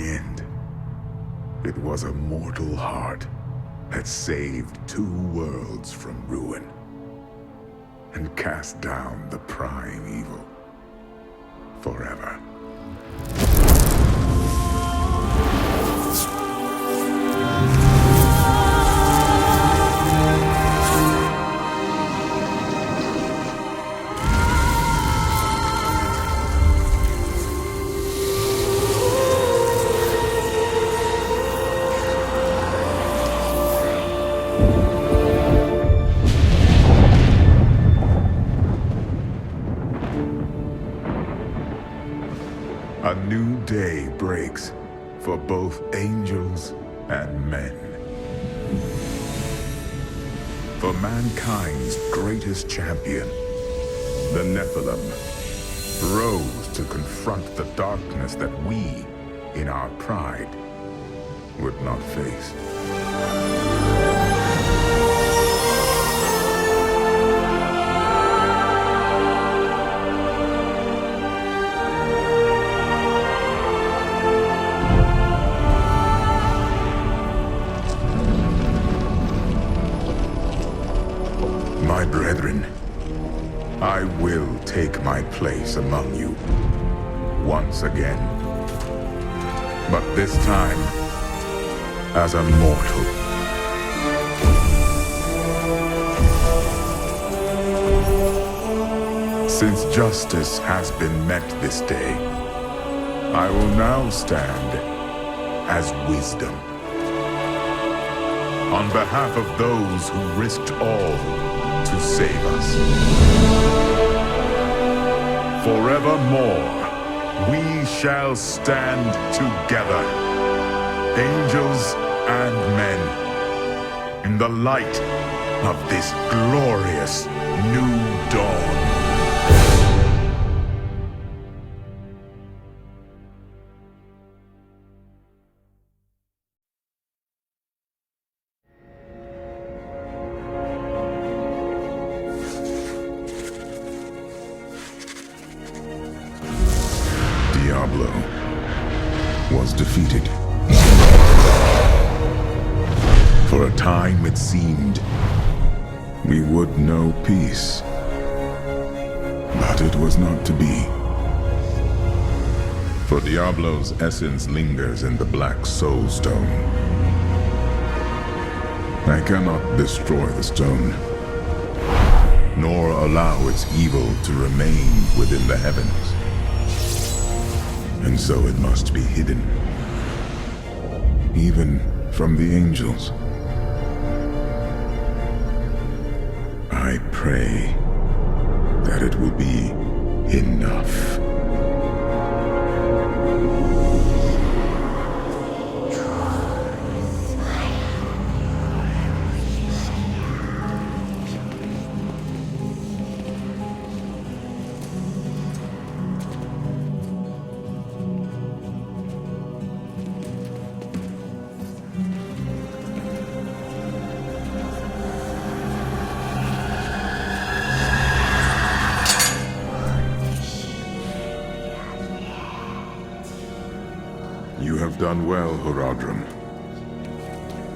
end, it was a mortal heart that saved 2 worlds from ruin and cast down the prime evil forever. A new day breaks for both angels and men. For mankind's greatest champion, the Nephilim, rose to confront the darkness that we, in our pride, would not face. My brethren, I will take my place among you once again, but this time as a mortal. Since justice has been met this day, I will now stand as wisdom. On behalf of those who risked all to save us. Forevermore, we shall stand together, angels and men, in the light of this glorious new dawn. Diablo was defeated. For a time it seemed we would know peace, but it was not to be. For Diablo's essence lingers in the Black Soul Stone. I cannot destroy the stone, nor allow its evil to remain within the heavens. And so it must be hidden, even from the angels. I pray that it will be enough. You have done well, Horadrim.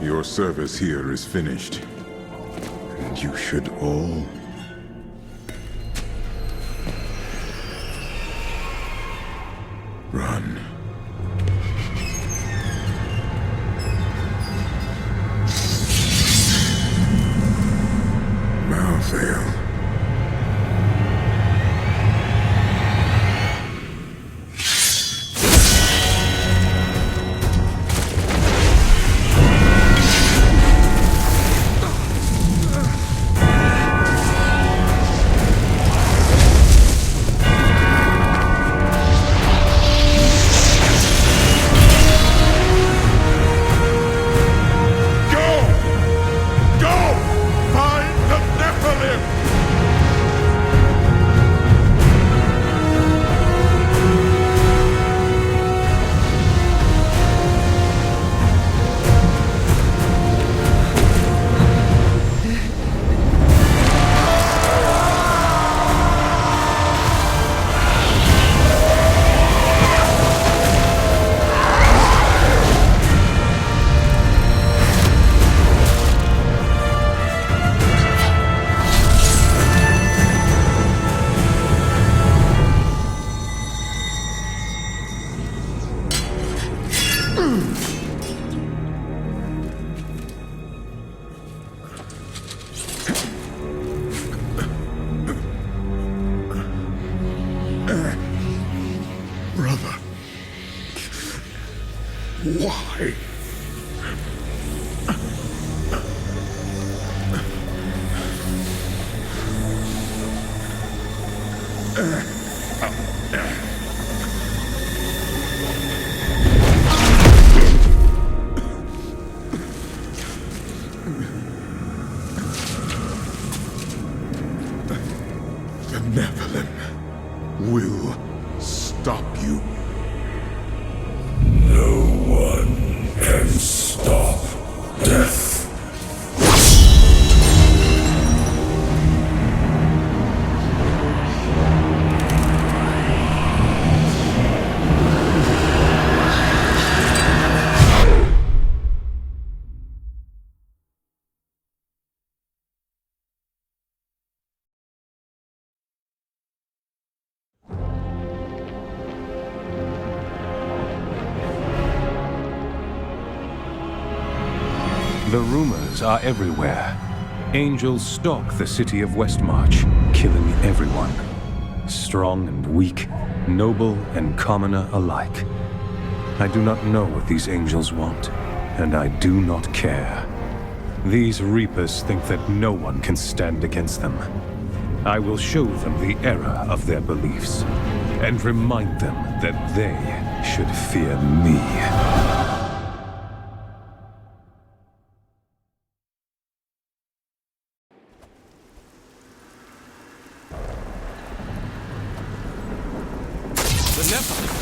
Your service here is finished, and you should all run. Malthael. Brother, why? The Nephilim will stop you. No one can stop death. The rumors are everywhere. Angels stalk the city of Westmarch, killing everyone. Strong and weak, noble and commoner alike. I do not know what these angels want, and I do not care. These Reapers think that no one can stand against them. I will show them the error of their beliefs, and remind them that they should fear me. The Nephilim!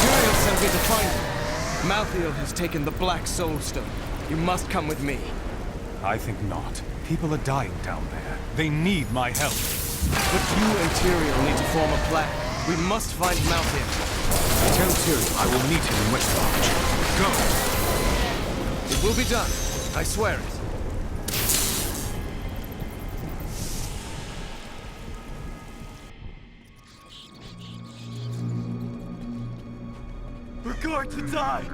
Uriel sent me to find him. Malthael has taken the Black Soul Stone. You must come with me. I think not. People are dying down there. They need my help. But you and Tyrael need to form a plan. We must find Malthael. Tell Tyrael I will meet him in Westmarch. Go! It will be done. I swear it. We're going to die!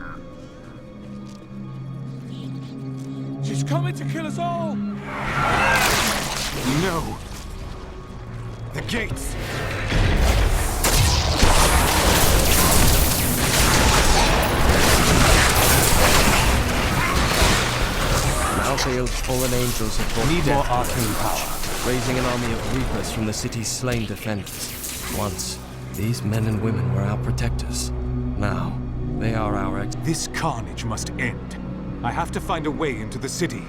She's coming to kill us all! No! The gates! Malthael's fallen angels have brought Need more death arcane power. raising an army of reapers from the city's slain defenders. Once, these men and women were our protectors. Now, they are our This carnage must end. I have to find a way into the city.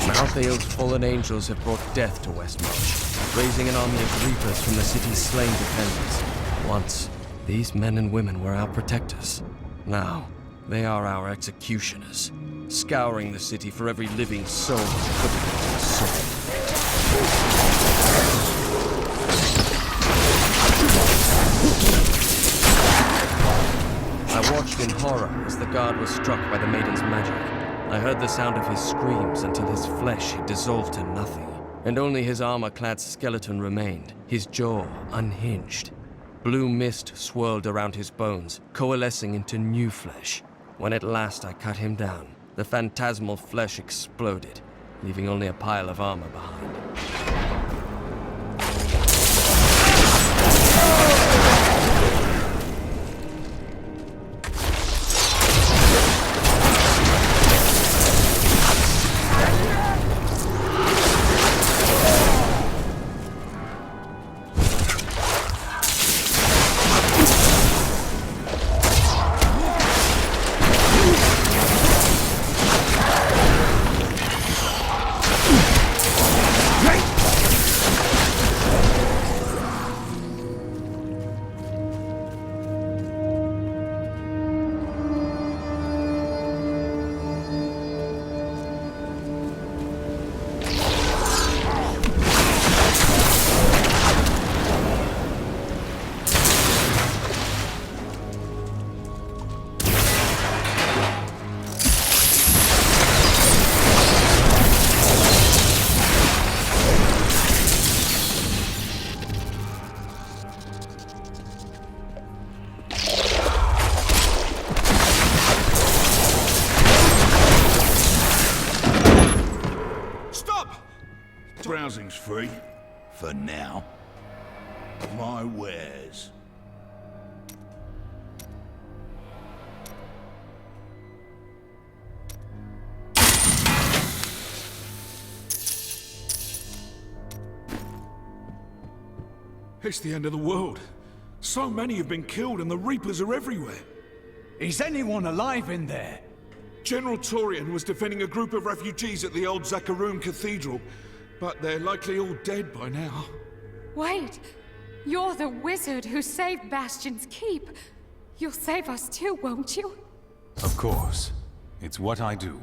Malthael's fallen angels have brought death to Westmarch, raising an army of reapers from the city's slain defenders. Once, these men and women were our protectors. Now, they are our executioners, scouring the city for every living soul equivalent to a soul. I watched in horror as the guard was struck by the maiden's magic. I heard the sound of his screams until his flesh had dissolved to nothing, and only his armor-clad skeleton remained, his jaw unhinged. Blue mist swirled around his bones, coalescing into new flesh. When at last I cut him down, the phantasmal flesh exploded, leaving only a pile of armor behind. browsing's free. For now. My wares. It's the end of the world. So many have been killed and the Reapers are everywhere. Is anyone alive in there? General Torian was defending a group of refugees at the old Zakharoon Cathedral, but they're likely all dead by now. Wait! You're the wizard who saved Bastion's Keep. You'll save us too, won't you? Of course. It's what I do.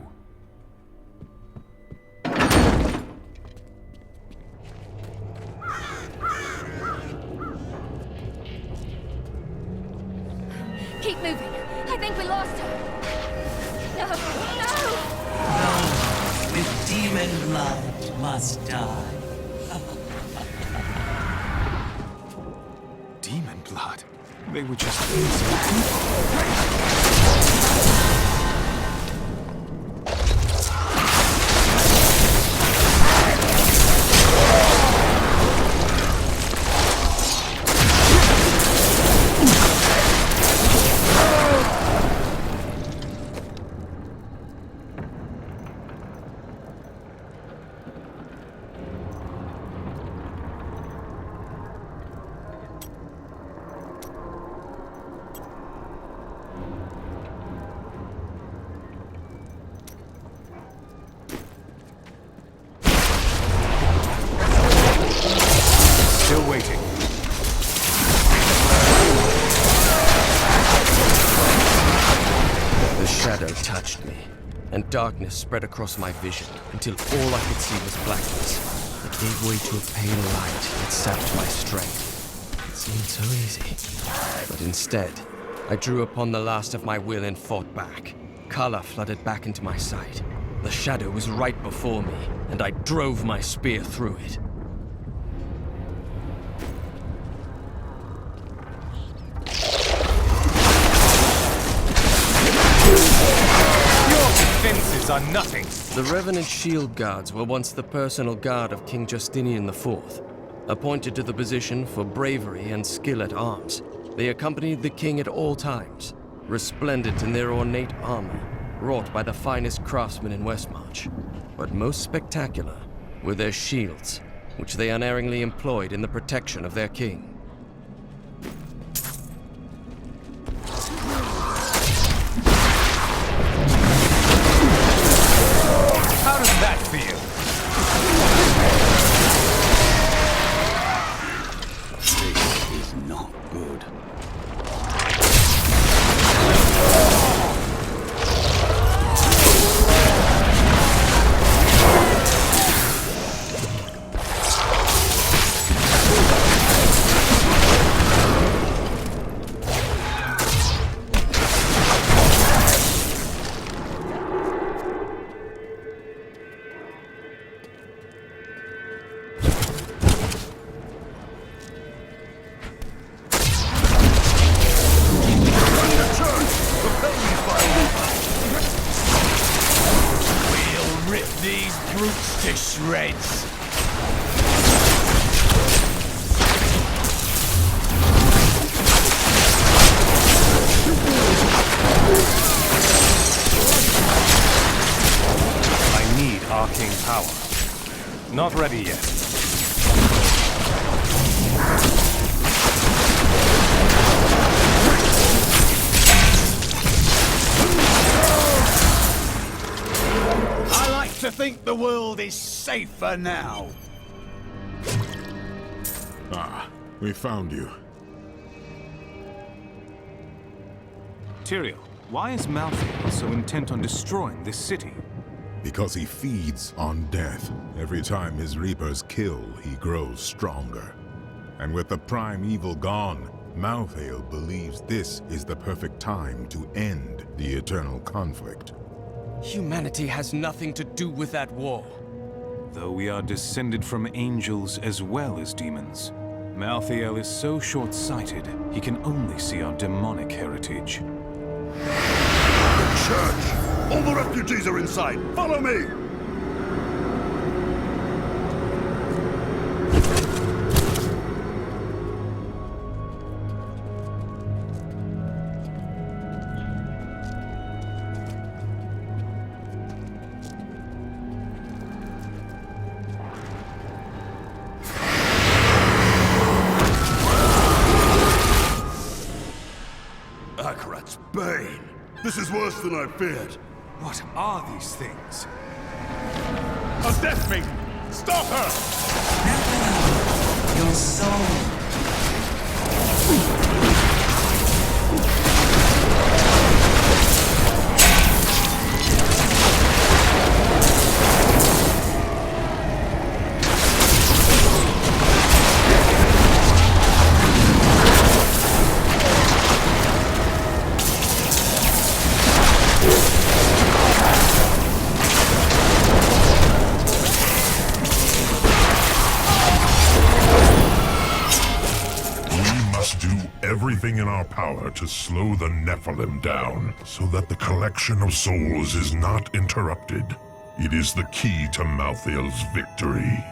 Keep moving. I think we lost her. No! No! With demon blood must die. Demon blood? They were just innocent people. Still waiting. The shadow touched me, and darkness spread across my vision until all I could see was blackness. It gave way to a pale light that sapped my strength. It seemed so easy. But instead, I drew upon the last of my will and fought back. Color flooded back into my sight. The shadow was right before me, and I drove my spear through it. Defenses are nothing. The Revenant Shield Guards were once the personal guard of King Justinian IV. Appointed to the position for bravery and skill at arms, they accompanied the king at all times, resplendent in their ornate armor, wrought by the finest craftsmen in Westmarch. But most spectacular were their shields, which they unerringly employed in the protection of their king. How does that feel? This is not good. brutes to shreds. I need arcane power. Not ready yet. I like to think the world is safer now. Ah, we found you. Tyrael, why is Malthael so intent on destroying this city? Because he feeds on death. Every time his reapers kill, he grows stronger. And with the prime evil gone, Malthael believes this is the perfect time to end the eternal conflict. Humanity has nothing to do with that war. Though we are descended from angels as well as demons, Malthael is so short-sighted, he can only see our demonic heritage. Church! All the refugees are inside! Follow me! This is worse than I feared. What are these things? A Death Maiden! Stop her! Your soul. Everything in our power to slow the Nephilim down, so that the collection of souls is not interrupted. It is the key to Malthael's victory.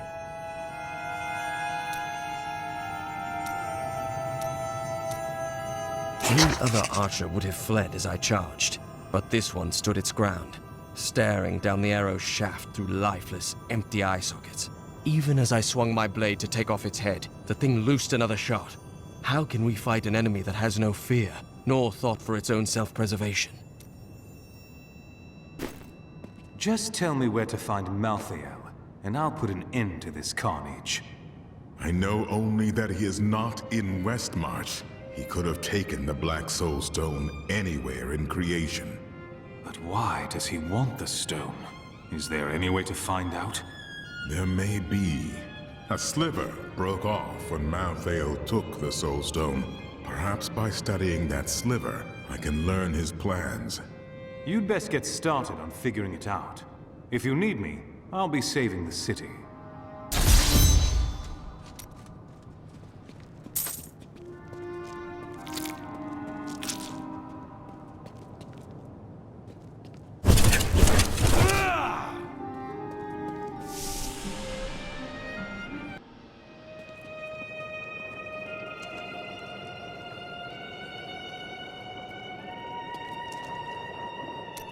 Any other archer would have fled as I charged, but this one stood its ground, staring down the arrow's shaft through lifeless, empty eye sockets. Even as I swung my blade to take off its head, the thing loosed another shot. How can we fight an enemy that has no fear, nor thought for its own self-preservation? Just tell me where to find Malthael, and I'll put an end to this carnage. I know only that he is not in Westmarch. He could have taken the Black Soul Stone anywhere in creation. But why does he want the stone? Is there any way to find out? There may be. A sliver broke off when Malthael took the Soul Stone. Perhaps by studying that sliver, I can learn his plans. You'd best get started on figuring it out. If you need me, I'll be saving the city.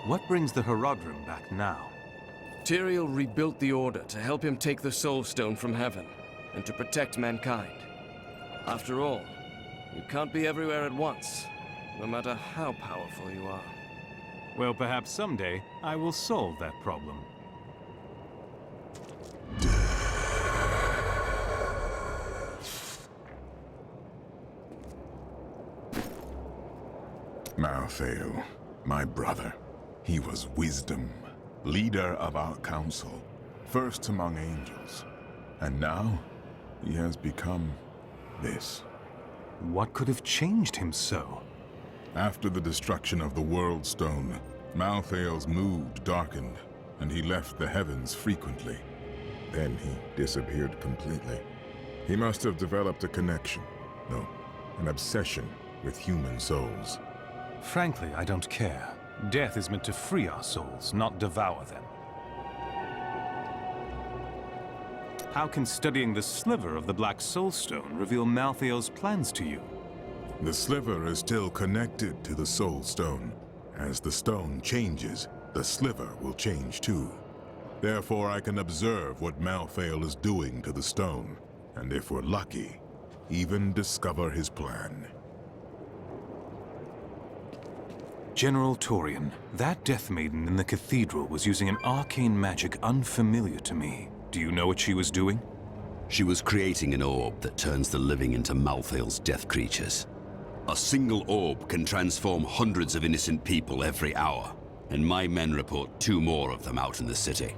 What brings the Herodrim back now? Tyrael rebuilt the Order to help him take the Soul Stone from heaven, and to protect mankind. After all, you can't be everywhere at once, no matter how powerful you are. Well, perhaps someday I will solve that problem. Malthael, my brother. He was wisdom, leader of our council, first among angels. And now, he has become this. What could have changed him so? After the destruction of the World Stone, Malthael's mood darkened, and he left the heavens frequently. Then he disappeared completely. He must have developed a connection, no, an obsession with human souls. Frankly, I don't care. Death is meant to free our souls, not devour them. How can studying the sliver of the Black Soul Stone reveal Malthael's plans to you? The sliver is still connected to the Soul Stone. As the stone changes, the sliver will change too. Therefore, I can observe what Malthael is doing to the stone, and if we're lucky, even discover his plan. General Torian, that Death Maiden in the cathedral was using an arcane magic unfamiliar to me. Do you know what she was doing? She was creating an orb that turns the living into Malthael's death creatures. A single orb can transform hundreds of innocent people every hour, and my men report 2 more of them out in the city.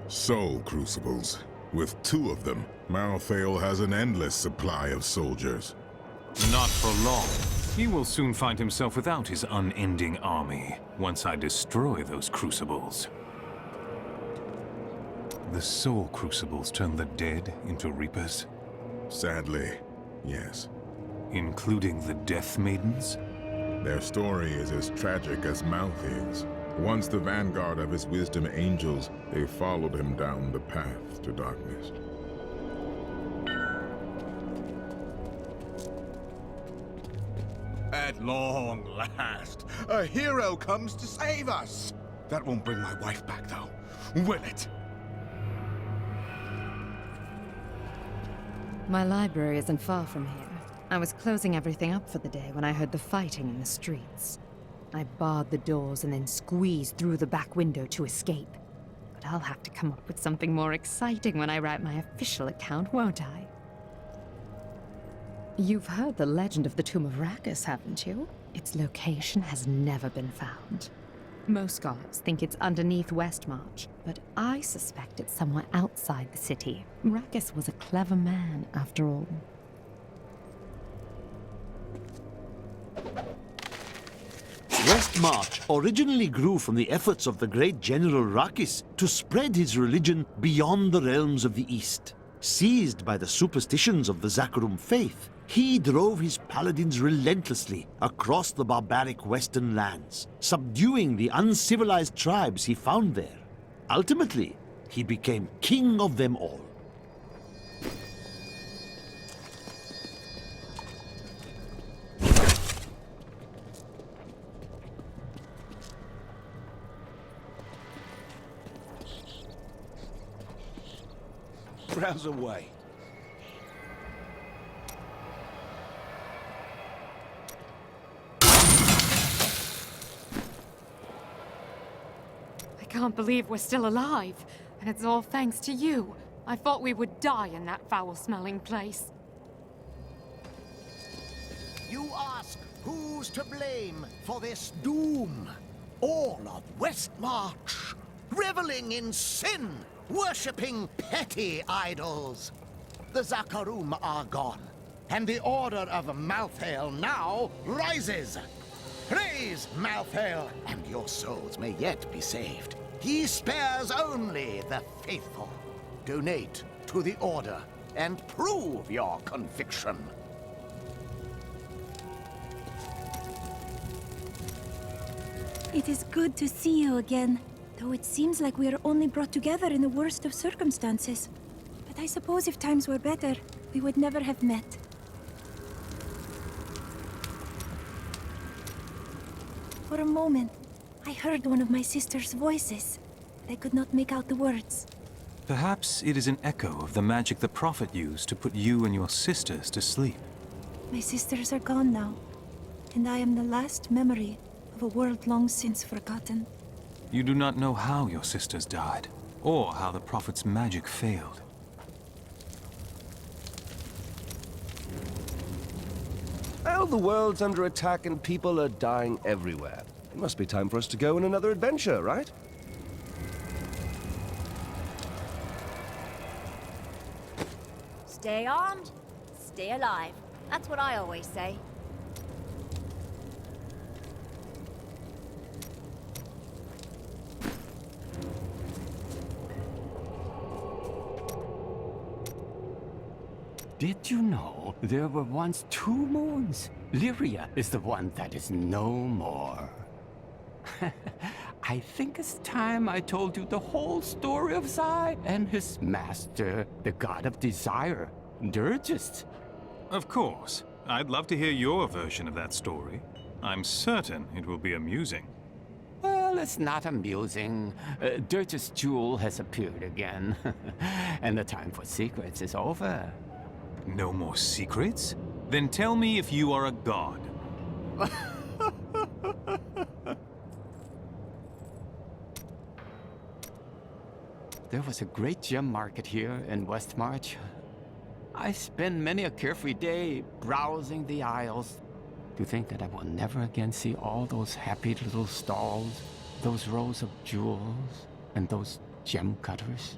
Soul Crucibles. With 2 of them, Malthael has an endless supply of soldiers. Not for long. He will soon find himself without his unending army, once I destroy those crucibles. The Soul Crucibles turn the dead into reapers? Sadly, yes. Including the Death Maidens? Their story is as tragic as Malthael's. Once the vanguard of his wisdom angels, they followed him down the path to darkness. At long last, a hero comes to save us. That won't bring my wife back, though, will it? My library isn't far from here. I was closing everything up for the day when I heard the fighting in the streets. I barred the doors and then squeezed through the back window to escape. But I'll have to come up with something more exciting when I write my official account, won't I? You've heard the legend of the Tomb of Rakkus, haven't you? Its location has never been found. Most scholars think it's underneath Westmarch, but I suspect it's somewhere outside the city. Rakkus was a clever man, after all. Westmarch originally grew from the efforts of the great General Rakkus to spread his religion beyond the realms of the East. Seized by the superstitions of the Zakarum faith, he drove his paladins relentlessly across the barbaric western lands, subduing the uncivilized tribes he found there. Ultimately, he became king of them all. Browse away. I can't believe we're still alive. And it's all thanks to you. I thought we would die in that foul-smelling place. You ask who's to blame for this doom? All of Westmarch, reveling in sin, worshipping petty idols. The Zakarum are gone, and the Order of Malthael now rises. Praise Malthael, and your souls may yet be saved. He spares only the faithful. Donate to the Order and prove your conviction. It is good to see you again, though it seems like we are only brought together in the worst of circumstances. But I suppose if times were better, we would never have met. For a moment, I heard one of my sister's voices. I could not make out the words. Perhaps it is an echo of the magic the Prophet used to put you and your sisters to sleep. My sisters are gone now, and I am the last memory of a world long since forgotten. You do not know how your sisters died, or how the Prophet's magic failed. Well, the world's under attack and people are dying everywhere. It must be time for us to go on another adventure, right? Stay armed, stay alive. That's what I always say. Did you know there were once two moons? Lyria is the one that is no more. I think it's time I told you the whole story of Zai and his master, the god of desire, Dirgist. Of course. I'd love to hear your version of that story. I'm certain it will be amusing. Well, it's not amusing. Dirgist's jewel has appeared again. And the time for secrets is over. No more secrets? Then tell me if you are a god. There was a great gem market here in Westmarch. I spend many a carefree day browsing the aisles. To think that I will never again see all those happy little stalls, those rows of jewels, and those gem cutters.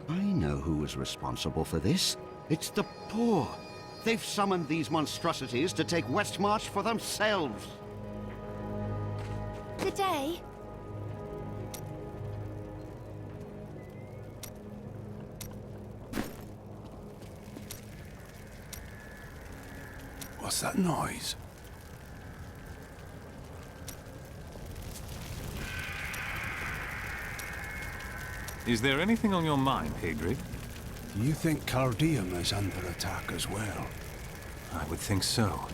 I know who is responsible for this. It's the poor. They've summoned these monstrosities to take Westmarch for themselves. Good day. What's that noise? Is there anything on your mind, Hadrig? Do you think Cardium is under attack as well? I would think so.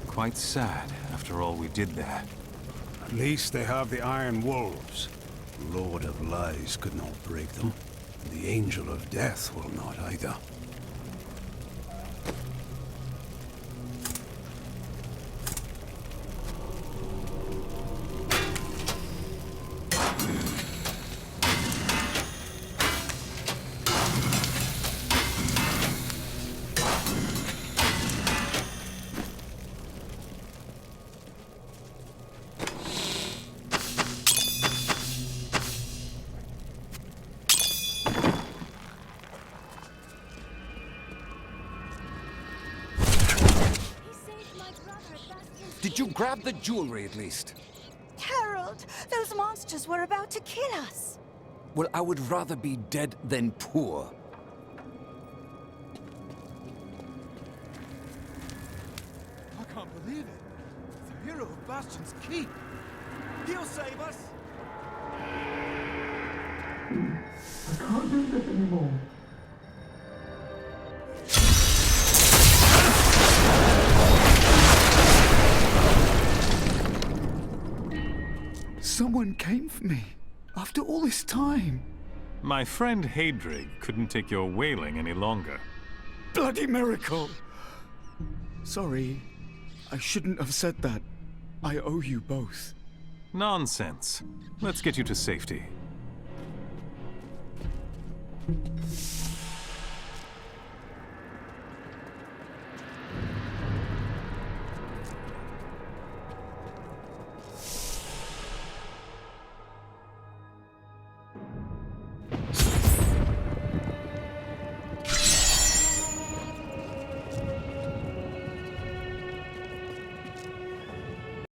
Quite sad, after all we did there. least they have the Iron Wolves. Lord of Lies could not break them. The Angel of Death will not either. Did you grab the jewelry at least? Harold, those monsters were about to kill us. Well, I would rather be dead than poor. I can't believe it. The hero of Bastion's Keep. He'll save us. I can't do this anymore. Someone came for me. After all this time. My friend Hadrig couldn't take your wailing any longer. Bloody miracle! Sorry. I shouldn't have said that. I owe you both. Nonsense. Let's get you to safety.